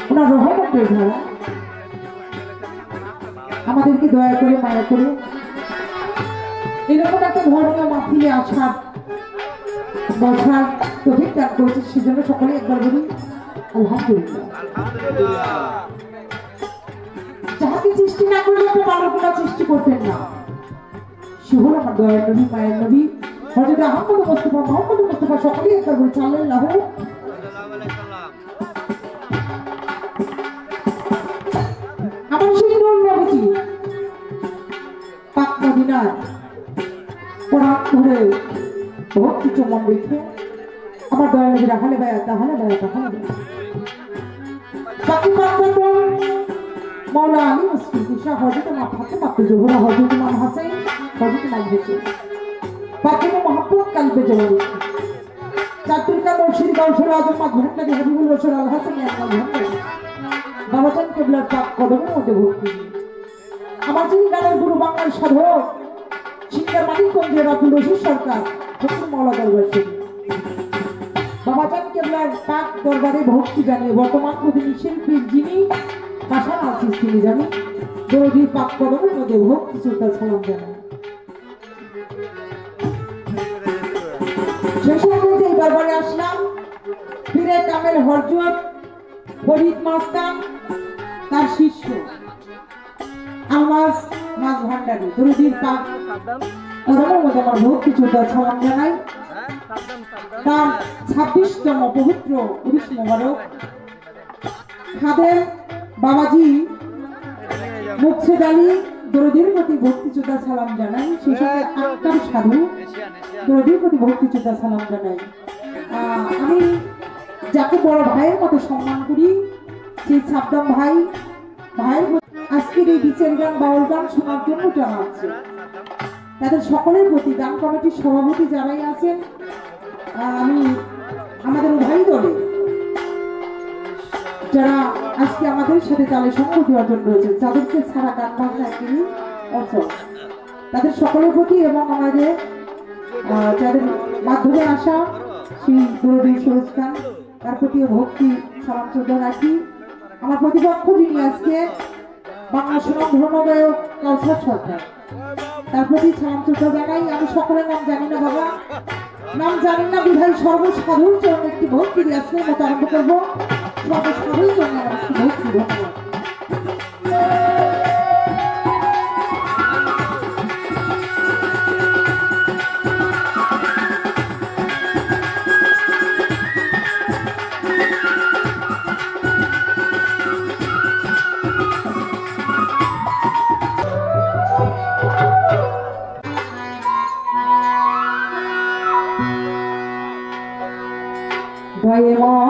ওনার রহমতের ধারা আমাদেরকে দয়া করে মায়া করে এরকম একটা ধর্মীয় মাহফিলে আসার বসার তৌফিক দান করেছে, সেজন্য সকলে একবার বলি আলহামদুলিল্লাহ। যাহাকে সৃষ্টি না করলে তো মানবতা সৃষ্টি করতেন না, সে হল আমার দয়ার নবী, মায়ের নবী হযরত আহমদ মুস্তাফা মোহাম্মদ মুস্তাফা। সকলেই একবার বলি সাল্লাল্লাহু আলাইহি ওয়াসাল্লাম। আমার সেই নূর নবীজি পাক মদিনার কোরআন ধরে ভক্তি চমন রেখে আমার দয়ার নবীর আহলে বায়াত তাহলে বাকি পাঁচজন মৌলা আলী মুসলিম ঈশা হযরত মা ফাতেমা জোহরা হযরত ইমাম হাসান হযরত ইমাম হুসাইন ফাতেমা মোহাম্মদ কালবে জওয়ারি চাতুর্কা মুর্শিদ গাউসুল আজম মাঝহান্নাদি হাবিবুল রসুল আল হাসান বাবাজান কেবলার পাক কদমের মধ্যে ভক্তি। আমার যিনি গানের গুরু বাংলার সাধক সিঙ্গার মানিকগঞ্জের আব্দুল রশিদ সরকার ফকির মাওলা দরবার শরীফ বাবাজান কেবলার পাক দরবারে ভক্তি জানিয়ে বর্তমান প্রতিনিধি শিল্পীর যিনি পাশান আছিস তিনি জানি দরদি পাক কদমের মধ্যে ভক্তি শ্রদ্ধা সালাম জানাই। শেষ পর্যন্ত এই দরবারে আসলাম ফিরে কামেল হরজত ফরিদ মাস্তান তার শিষ্য আলমাস মাছ ভান্ডারী দরদির পাক কদমের মধ্যে আমার ভক্তি শ্রদ্ধা সালাম জানাই। তার 26তম পবিত্র উরুস মোবারক খাদেম বাবাজি মুকসেদ আলী দরদির প্রতি ভক্তি শ্রদ্ধা সালাম জানাই। সেই সাথে আক্তার সাধু দরদির প্রতি ভক্তি শ্রদ্ধা সালাম জানাই। আমি যাকে বড় ভাইয়ের মতো সম্মান করি সেই সাবদাম ভাইয়ের আজকের এই বিচার গান বাউল গান শোনার জন্য জানা আছে। তাদের সকলের প্রতি গান কমিটির সভাপতি যারাই আছেন, আমি আমাদের উভয় দলে যারা আজকে আমাদের সাথে তালে সঙ্গ দেওয়ার জন্য রয়েছে, যাদেরকে ছাড়া গান বাজনা একই অচল, তাদের সকলের প্রতি এবং আমাদের যাদের মাধ্যমে আসা সেই দরদি সরোজ খান তার প্রতিও ভক্তি সালাম শ্রদ্ধা রাখি। আমার প্রতিপক্ষ যিনি আজকে বাংলা সুনামধন্য গায়ক কাউসার সরকার, তার প্রতি সালাম শ্রদ্ধা জানাই। আমি সকলের নাম জানি না বাবা, নাম জানি না বিধায় সর্বসাধুর জন্য একটি ভক্তি দিয়ে আসলে মতো আরম্ভ করবো। সর্বসাধুর জন্য আমার একটি ভক্তি। ধন্যবাদ।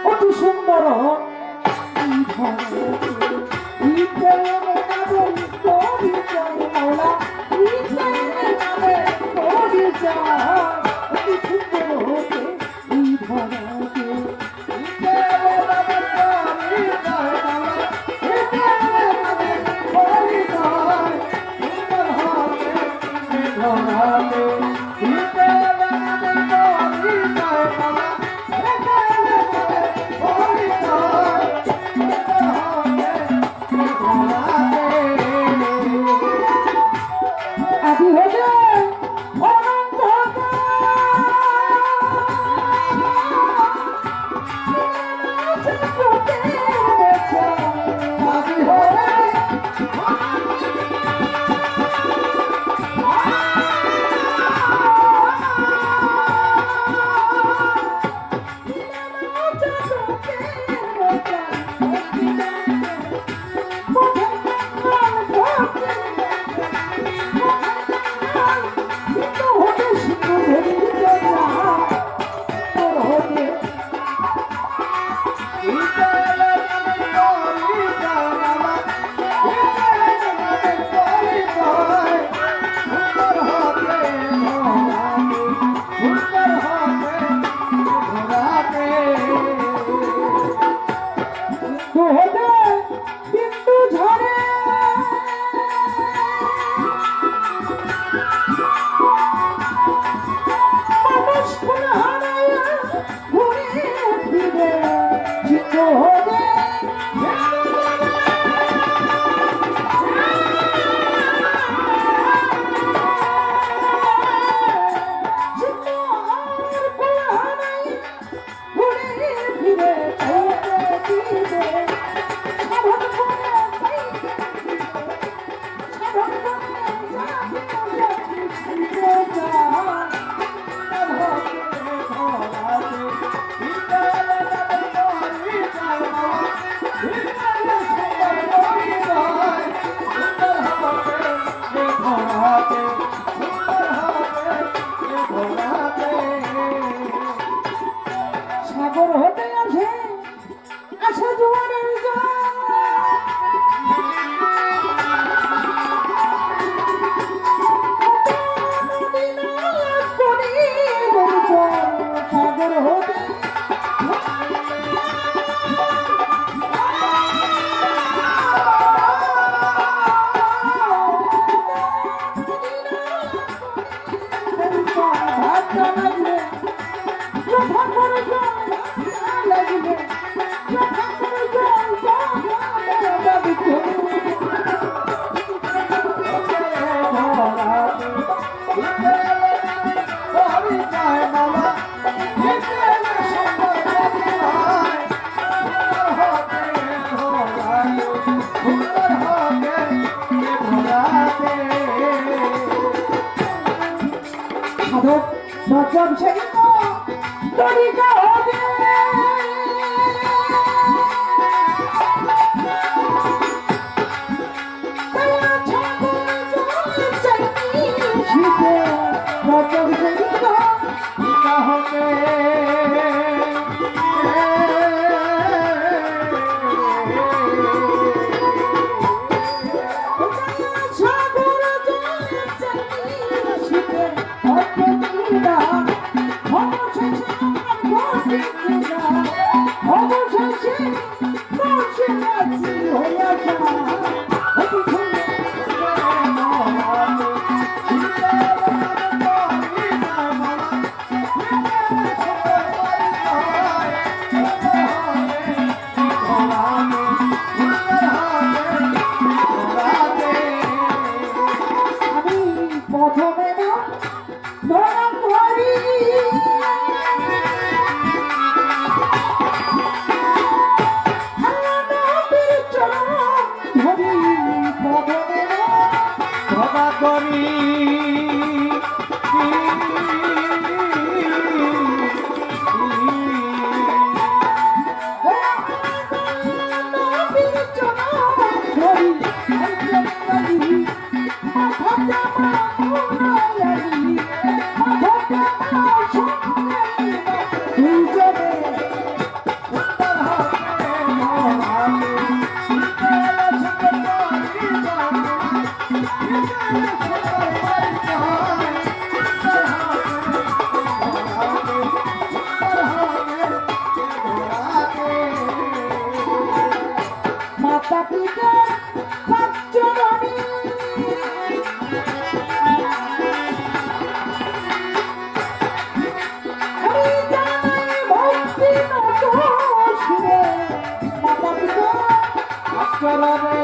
অতি সুন্দর Oh হতে বিন্দু ঝরে মানুষ কোন হারায়া ঘুরে ফিরে চিত্ত হতে সাগর হতে আসে আসে জোয়ারের সাগর হতে সাধক নজর সেদিত তরিকা হবে নজর সেদিত তরিকা হবে মাতা পিতা পাঁচজনই আমি জানাই ভক্তি নত শিরে মাতা পিতা পাঁচজনরে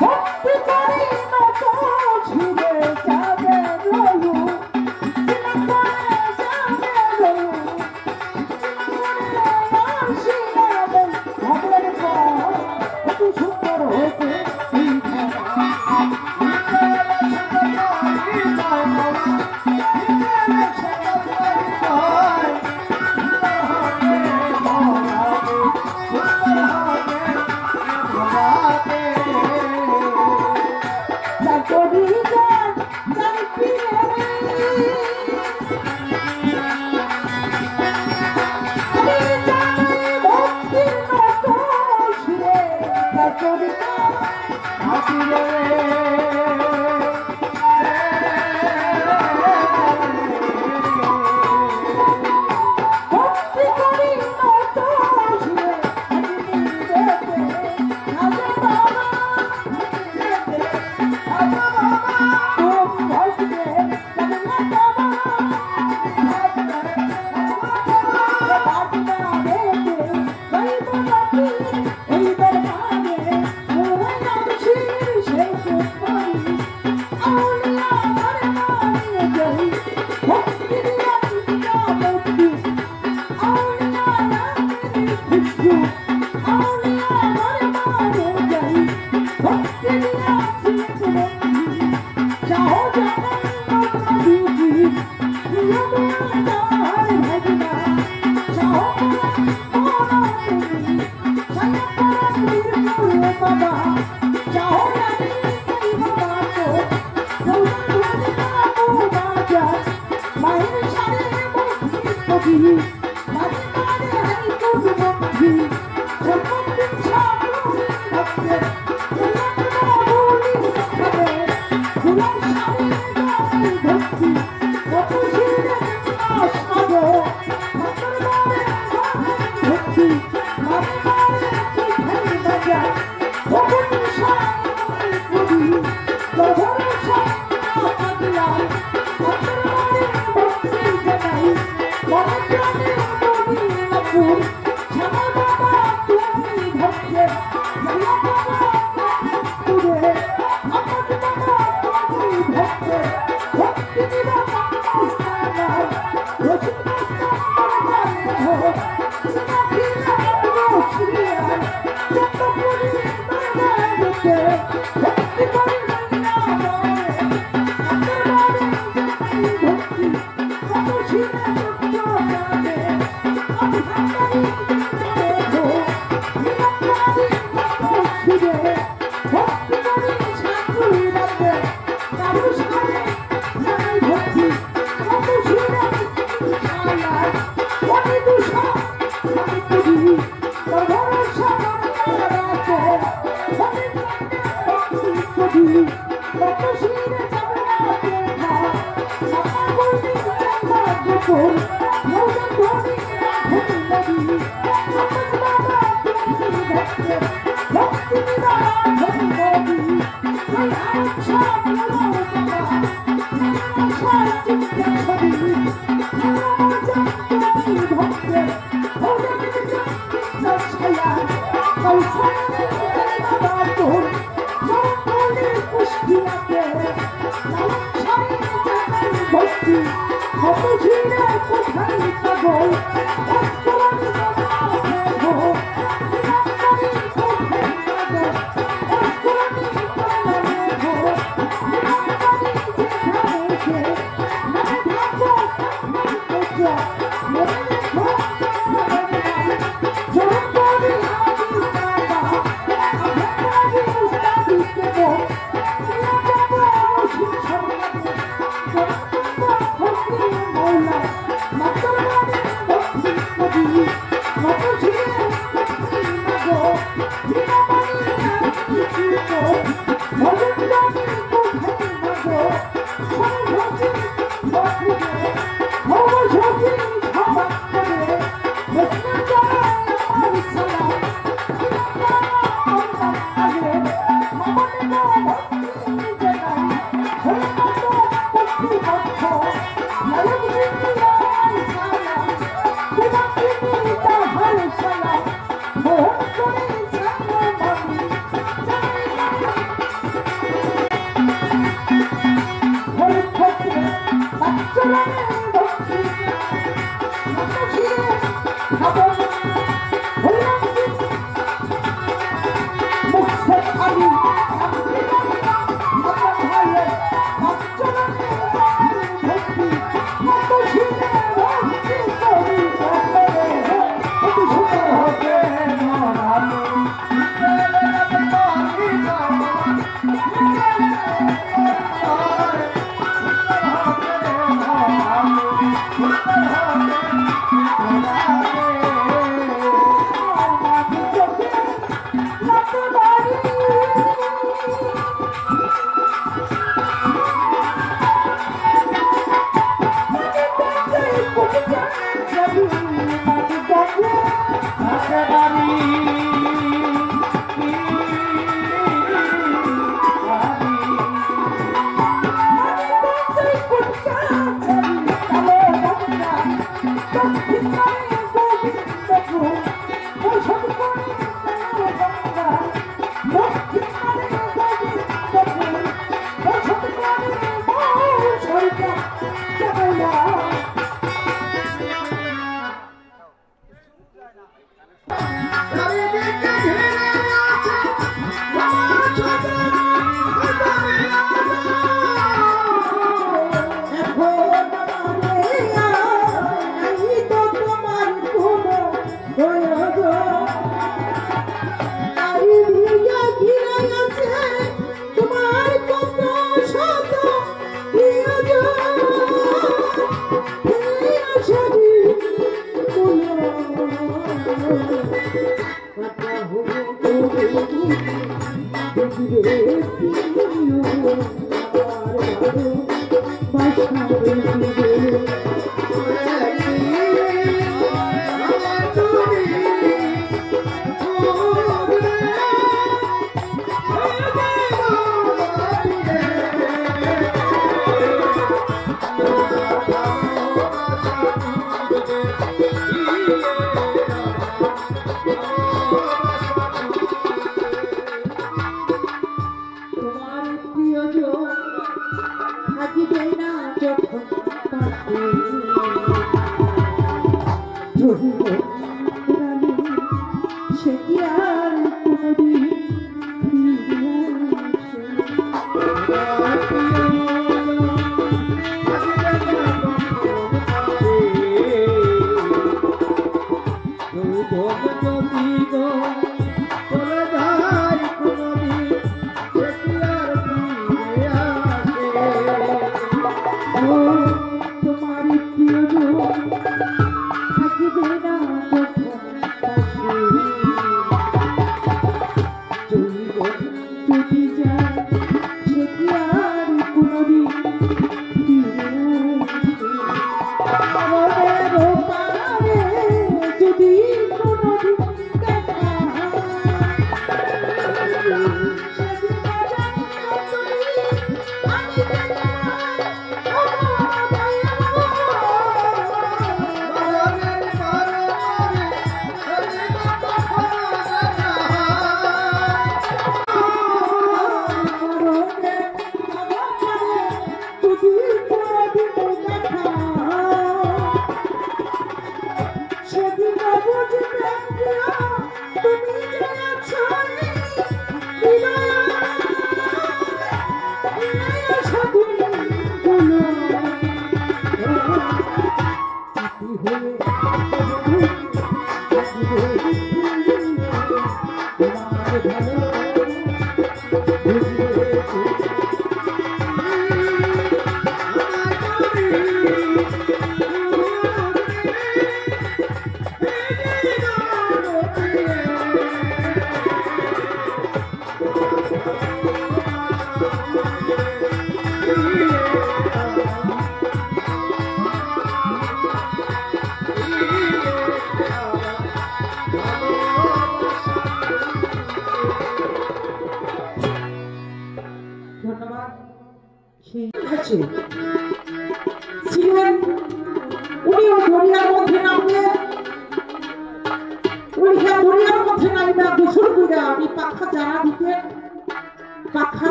ভক্তি করি নত শিরে যাবে রয়ু Oh,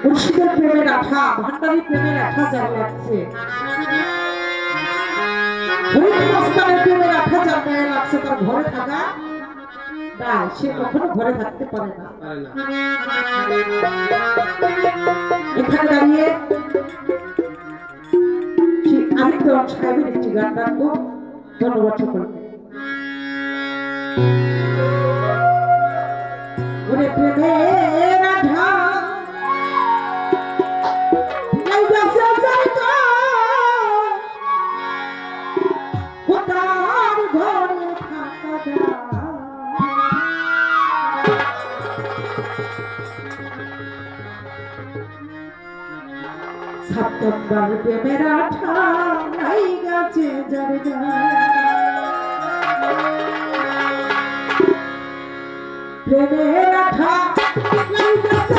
মুর্শিদের প্রেমের আঠা, ভান্ডারী প্রেমের আঠা যার লাগছে, হরিমস্তানের প্রেমের আঠা যার গায়ে লাগছে, তার ঘরে থাকা না, সে কখনো ঘরে থাকতে পারে না। এখানে দাঁড়িয়ে আদিত্য সাহেবের একটি গান রাখবো। ধন্যবাদ সকলকে। ওরে প্রেমের আঠা সপ্তমবার প্রেমের আঠা নাই গাছে যার প্রেমের আঠা নাই গাছে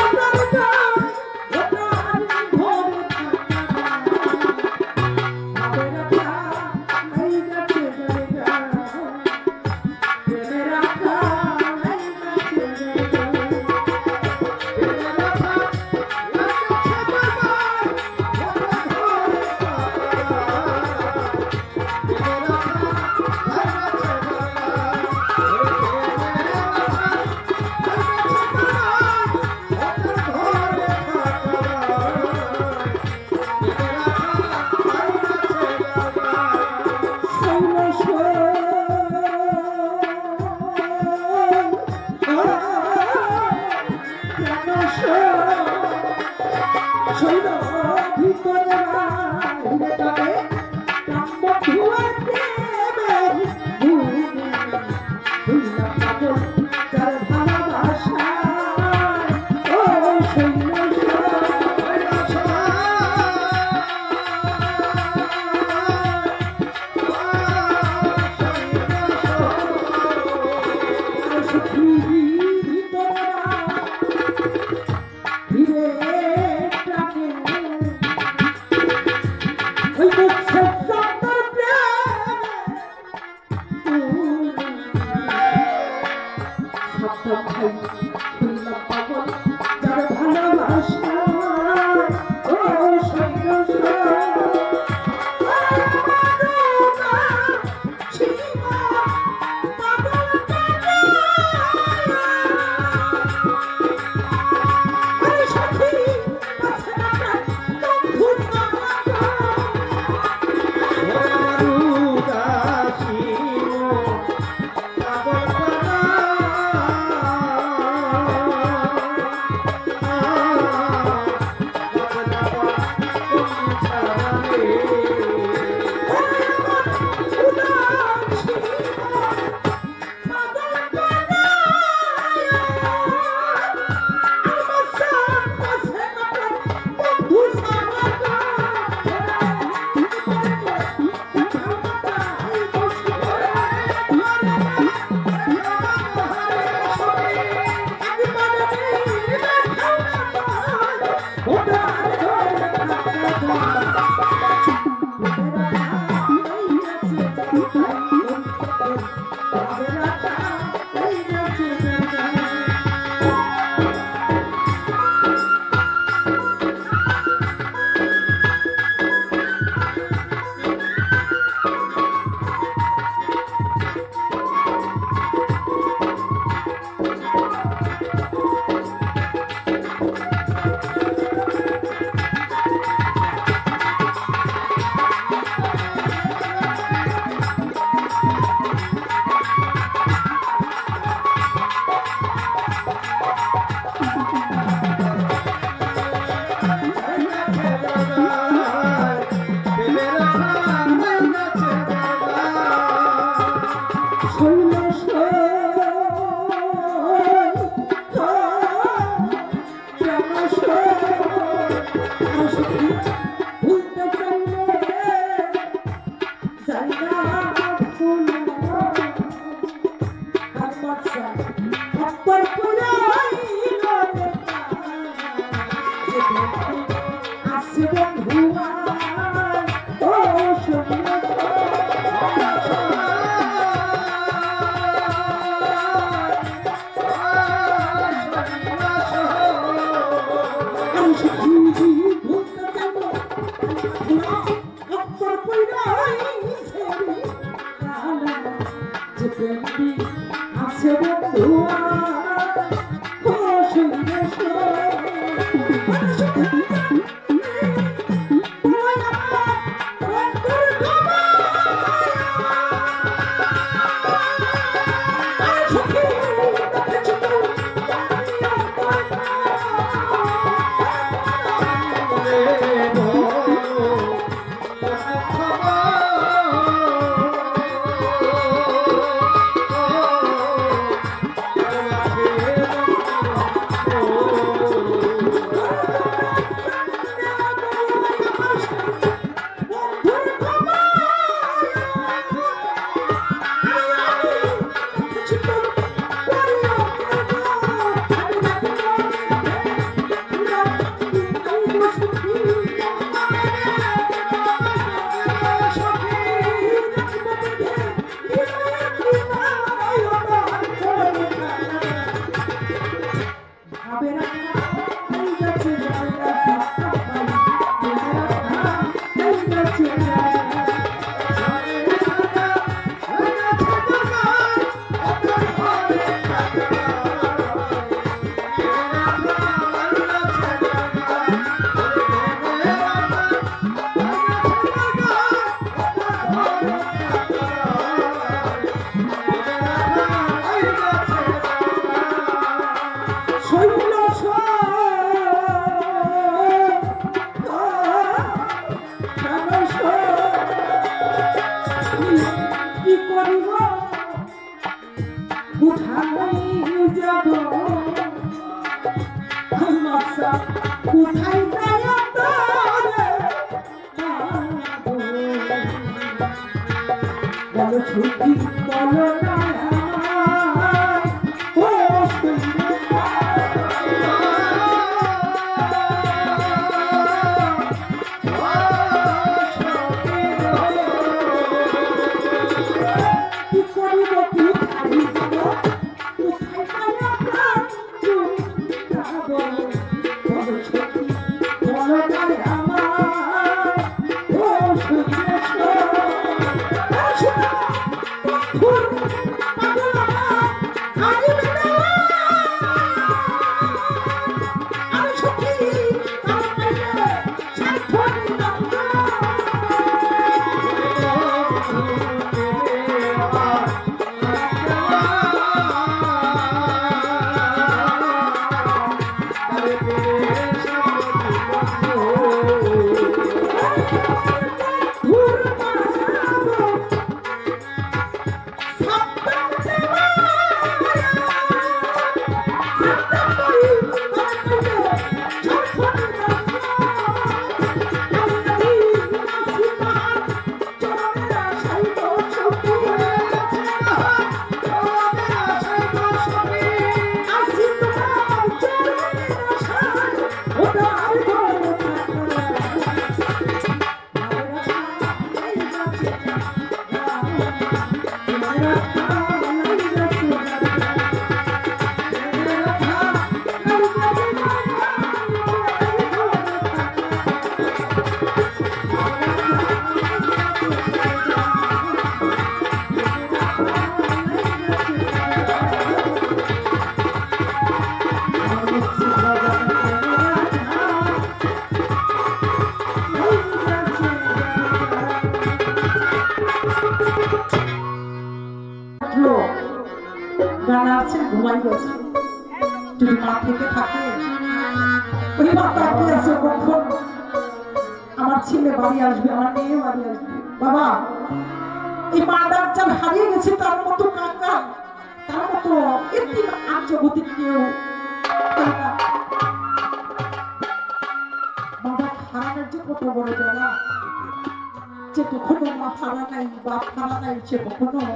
যে কখনো মা হারা নাই বাপ হারা নাই, সে কখনো মা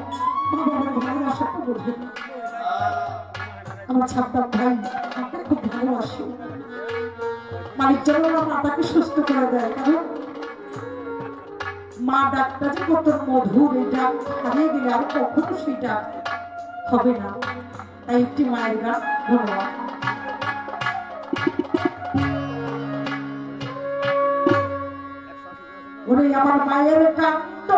বাবার ভালোবাসাটা বোঝে না। আমার ছাত্র ভাই আমাকে খুব ভালোবাসে, মালিক যেন আমার মাটাকে সুস্থ করে দেয়। কারণ মা ডাকটা যে কত মধুর, এই ডাক হারিয়ে গেলে আর কখনো সেই ডাক হবে না। তাই একটি মায়ের গান। ধন্যবাদ। ওরে আমার মায়ের কান্দ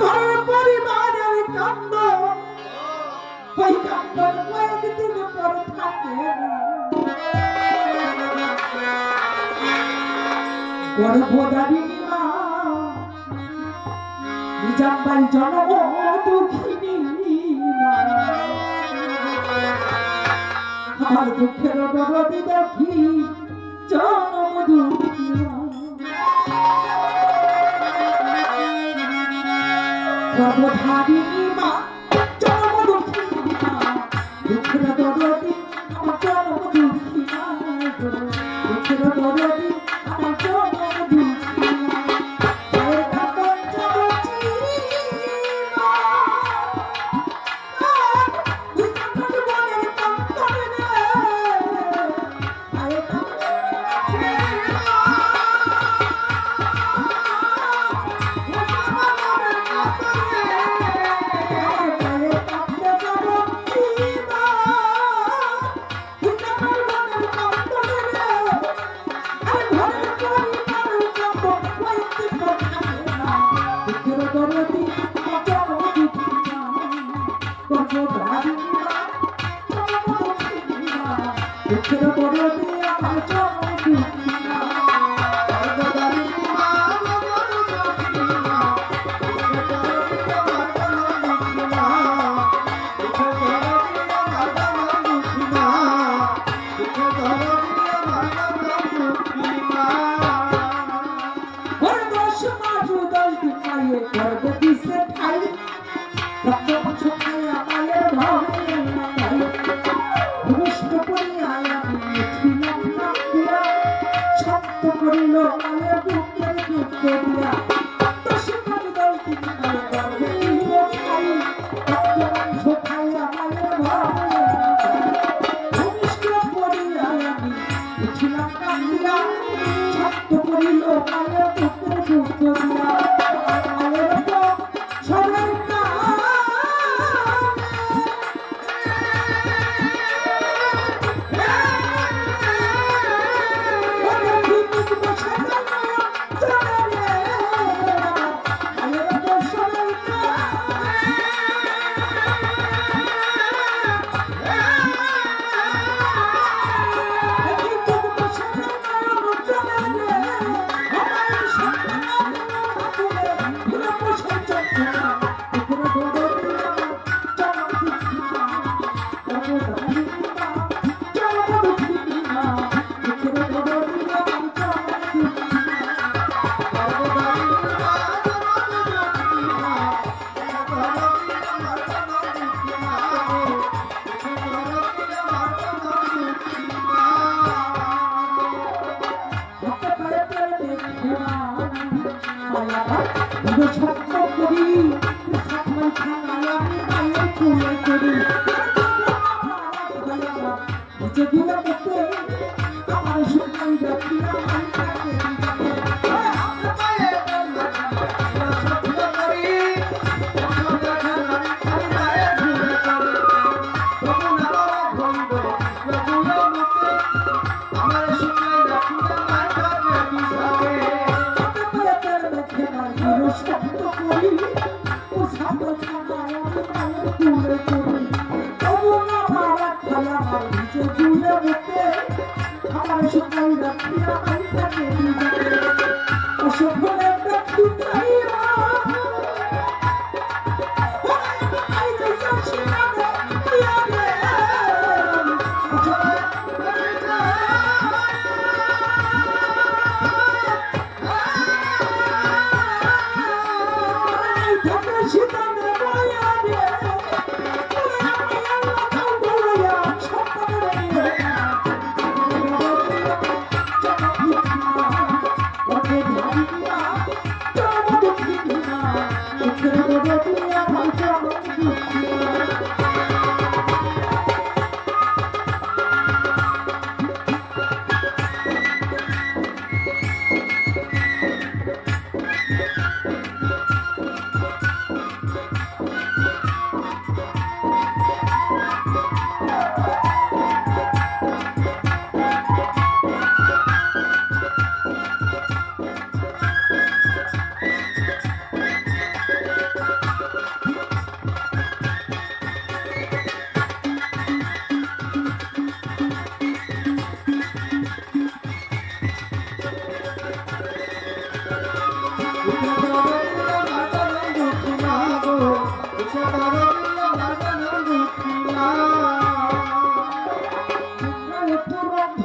ঘরের পরিবারের কান্দ, ওই কান্দ কয়েকদিন পর থাকে না। গর্ভধারিণী মা নিজামবাই জন্ম দুঃখিনী মা, আমার দুঃখের দরদি দেখি জন্ম দুঃখিনী মা। গর্ভধারিণী মা জন্ম দুঃখিনী মা, দুঃখের দরদি আমার জন্ম দুঃখিনী মা, দুঃখের দরদি আমার জন্ম দুঃখিনী মা। মায়ের কাপড় জগতি মা, দুঃখের বনের কাপড় রে, মায়ের কাপড়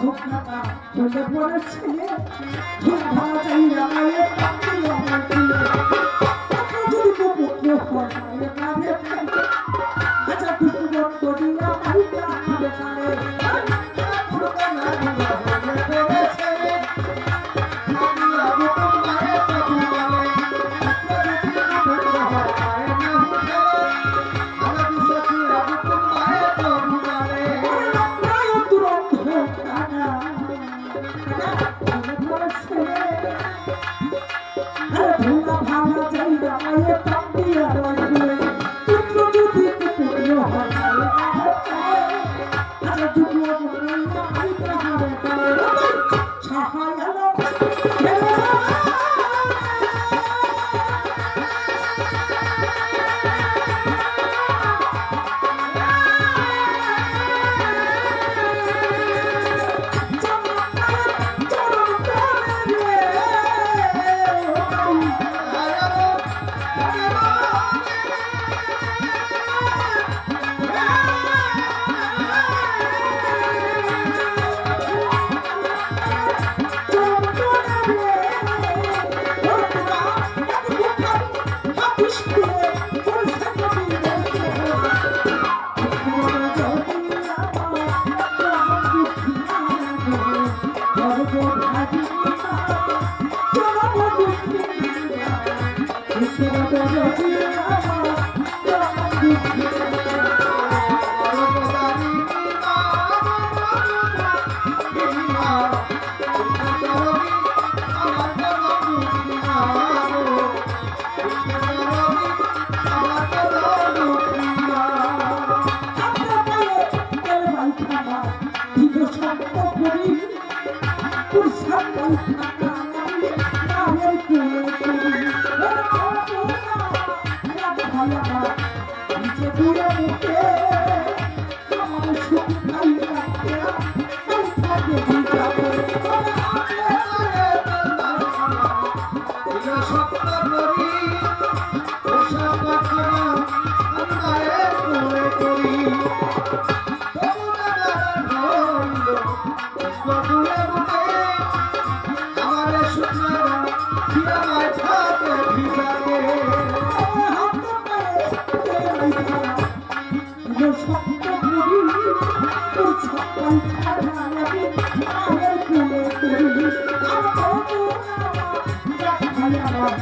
হোক না না বলে পড়ে ছেলে ভালো চাইয়া মায়ের পাখি আমার দিলে যদি তো পুত্র হয় মায়ের কাঁধে আচ্ছা পুত্র করিয়া মাইকা হবে কানে আমার